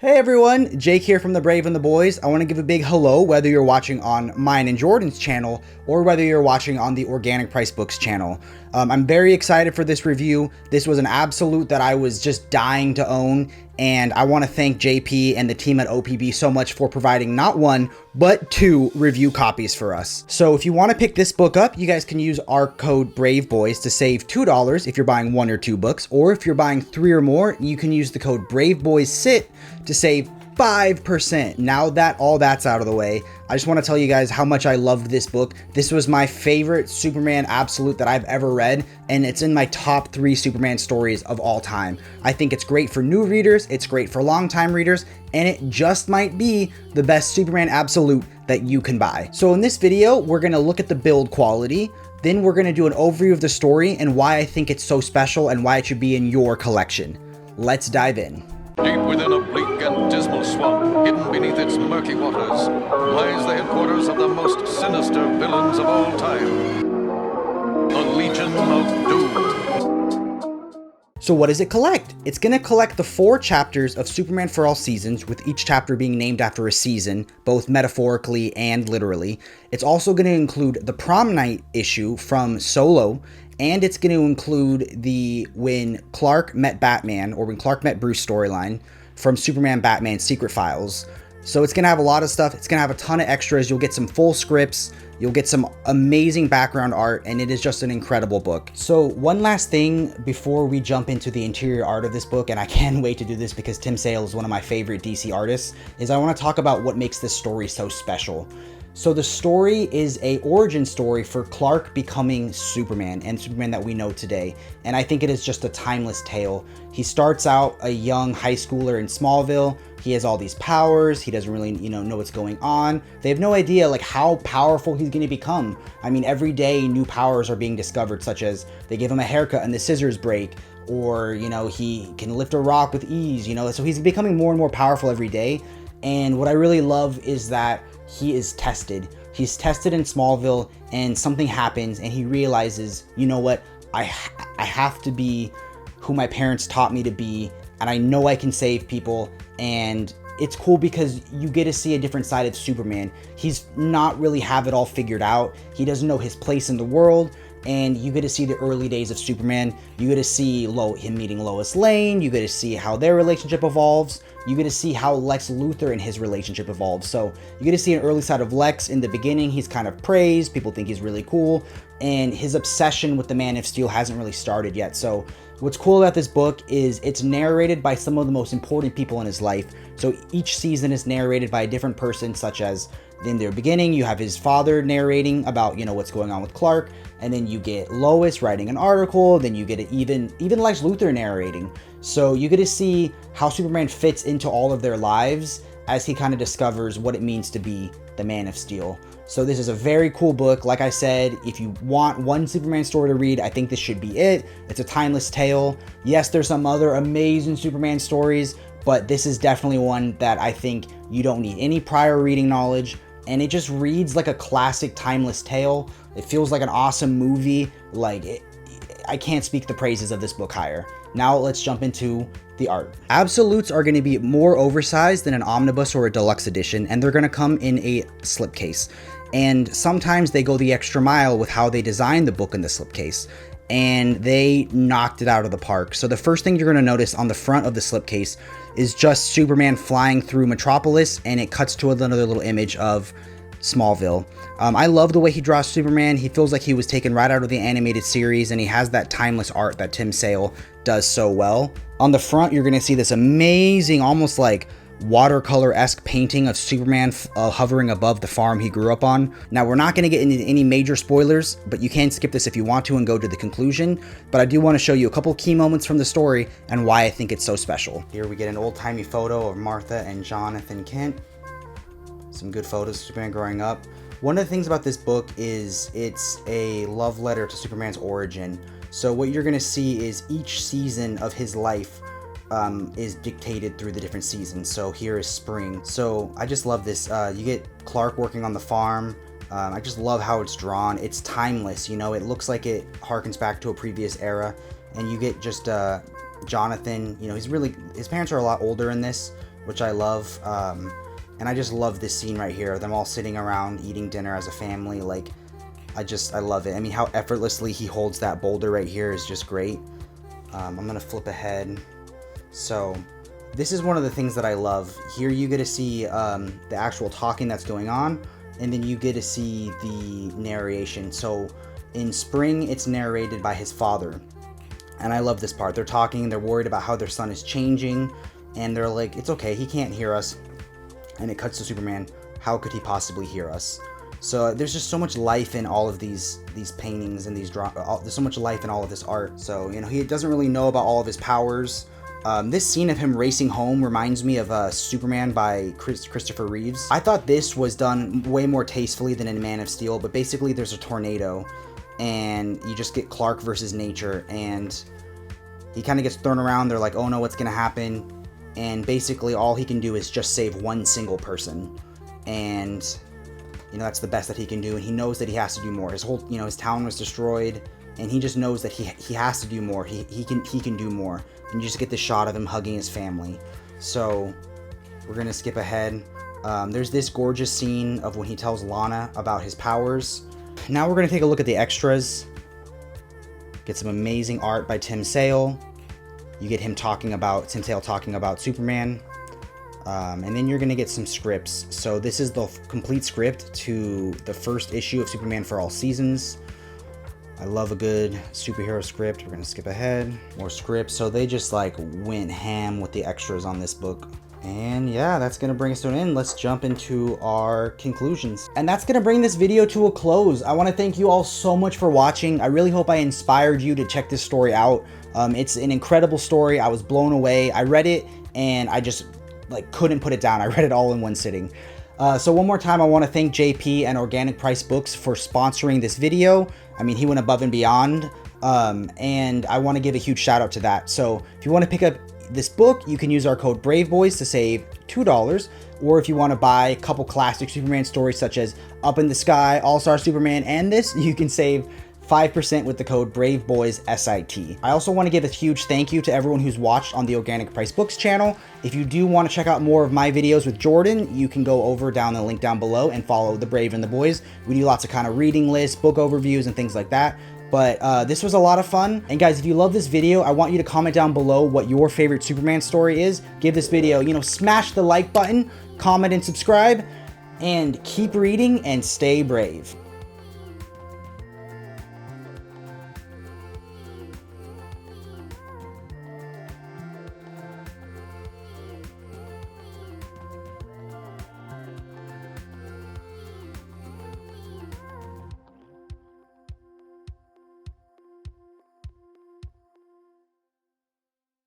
Hey everyone, Jake here from the Brave and the Boys. I want to give a big hello whether you're watching on mine and Jordan's channel or whether you're watching on the Organic Price Books channel. I'm very excited for this review. This was an absolute that I was just dying to own, and I want to thank JP and the team at OPB so much for providing not one, but two review copies for us. So if you want to pick this book up, you guys can use our code Braveboys to save $2 if you're buying one or two books, or if you're buying three or more, you can use the code Braveboyssit to save 5%. Now that all that's out of the way, I just want to tell you guys how much I loved this book. This was my favorite Superman absolute that I've ever read, and it's in my top 3 Superman stories of all time. I think it's great for new readers, it's great for longtime readers, and it just might be the best Superman absolute that you can buy. So in this video, we're going to look at the build quality, then we're going to do an overview of the story and why I think it's so special and why it should be in your collection. Let's dive in. Deep within a bleak and dismal swamp, hidden beneath its murky waters, lies the headquarters of the most sinister villains of all time, the Legion of Doom. So what does it collect? It's going to collect the 4 chapters of Superman for All Seasons, with each chapter being named after a season, both metaphorically and literally. It's also going to include the prom night issue from Solo, and it's going to include the When Clark Met Batman, or When Clark Met Bruce storyline from Superman Batman Secret Files. So it's going to have a lot of stuff. It's going to have a ton of extras. You'll get some full scripts. You'll get some amazing background art, and it is just an incredible book. So one last thing before we jump into the interior art of this book, and I can't wait to do this because Tim Sale is one of my favorite DC artists, is I want to talk about what makes this story so special. So the story is a origin story for Clark becoming Superman and Superman that we know today. And I think it is just a timeless tale. He starts out a young high schooler in Smallville. He has all these powers. He doesn't really, know what's going on. They have no idea how powerful he's going to become. I mean, every day new powers are being discovered, such as they give him a haircut and the scissors break, or, he can lift a rock with ease, so he's becoming more and more powerful every day. And what I really love is that he is tested. He's tested in Smallville, and something happens, and he realizes, you know what, I have to be who my parents taught me to be, and I know I can save people. And it's cool because you get to see a different side of Superman. He's not really have it all figured out. He doesn't know his place in the world. And you get to see the early days of Superman. You get to see him meeting Lois Lane. You get to see how their relationship evolves. You get to see how Lex Luthor and his relationship evolves. So you get to see an early side of Lex. In the beginning, he's kind of praised. People think he's really cool. And his obsession with the Man of Steel hasn't really started yet. So what's cool about this book is it's narrated by some of the most important people in his life. So each season is narrated by a different person, such as in their beginning, you have his father narrating about, what's going on with Clark. And then you get Lois writing an article. Then you get even Lex Luthor narrating. So you get to see how Superman fits into all of their lives as he kind of discovers what it means to be the Man of Steel. So this is a very cool book. Like I said, if you want one Superman story to read, I think this should be it. It's a timeless tale. Yes, there's some other amazing Superman stories, but this is definitely one that I think you don't need any prior reading knowledge. And it just reads like a classic timeless tale. It feels like an awesome movie. I can't speak the praises of this book higher. Now let's jump into the art. Absolutes are going to be more oversized than an omnibus or a deluxe edition, and they're going to come in a slipcase. And sometimes they go the extra mile with how they design the book in the slipcase, and they knocked it out of the park. So the first thing you're going to notice on the front of the slipcase is just Superman flying through Metropolis, and it cuts to another little image of Smallville. I love the way he draws Superman. He feels like he was taken right out of the animated series, and he has that timeless art that Tim Sale does so well. On the front, you're going to see this amazing, almost like watercolor-esque painting of Superman hovering above the farm he grew up on. Now, we're not going to get into any major spoilers, but you can skip this if you want to and go to the conclusion. But I do want to show you a couple key moments from the story and why I think it's so special. Here we get an old-timey photo of Martha and Jonathan Kent. Some good photos of Superman growing up. One of the things about this book is it's a love letter to Superman's origin. So what you're going to see is each season of his life is dictated through the different seasons. So here is spring. So I just love this. You get Clark working on the farm. I just love how it's drawn. It's timeless, it looks like it harkens back to a previous era. And you get just Jonathan, his parents are a lot older in this, which I love. And I just love this scene right here. Them all sitting around eating dinner as a family. Like, I love it. I mean, how effortlessly he holds that boulder right here is just great. I'm gonna flip ahead. So this is one of the things that I love. Here you get to see the actual talking that's going on, and then you get to see the narration. So in Spring, it's narrated by his father. And I love this part. They're talking, they're worried about how their son is changing, and they're like, it's okay, he can't hear us. And it cuts to Superman. How could he possibly hear us? So there's just so much life in all of these paintings and these there's so much life in all of this art. So, you know, he doesn't really know about all of his powers. This scene of him racing home reminds me of Superman by Christopher Reeves. I thought this was done way more tastefully than in Man of Steel, but basically there's a tornado and you just get Clark versus nature, and he kind of gets thrown around. They're like, oh no, what's gonna happen? And basically all he can do is just save one single person, and you know, that's the best that he can do, and he knows that he has to do more. His whole, you know, his town was destroyed, and he just knows that he has to do more. He can do more. And you just get this shot of him hugging his family. So we're gonna skip ahead. There's this gorgeous scene of when he tells Lana about his powers. Now we're gonna take a look at the extras. Get some amazing art by Tim Sale. You get Tim Sale talking about Superman. And then you're gonna get some scripts. So this is the complete script to the first issue of Superman for All Seasons. I love a good superhero script. We're gonna skip ahead. More scripts. So they just like went ham with the extras on this book. And yeah, that's gonna bring us to an end. Let's jump into our conclusions. And that's gonna bring this video to a close. I wanna thank you all so much for watching. I really hope I inspired you to check this story out. It's an incredible story. I was blown away. I read it and I just like couldn't put it down. I read it all in one sitting. So one more time, I want to thank JP and Organic Price Books for sponsoring this video. I mean, he went above and beyond, and I want to give a huge shout out to that. So if you want to pick up this book, you can use our code Braveboys to save $2. Or if you want to buy a couple classic Superman stories such as Up in the Sky, All-Star Superman, and this, you can save 5% with the code Braveboyssit. I also want to give a huge thank you to everyone who's watched on the Organic Price Books channel. If you do want to check out more of my videos with Jordan, you can go over down the link down below and follow the Brave and the Boys. We do lots of kind of reading lists, book overviews, and things like that. But this was a lot of fun. And guys, if you love this video, I want you to comment down below what your favorite Superman story is. Give this video, you know, smash the like button, comment and subscribe, and keep reading and stay brave.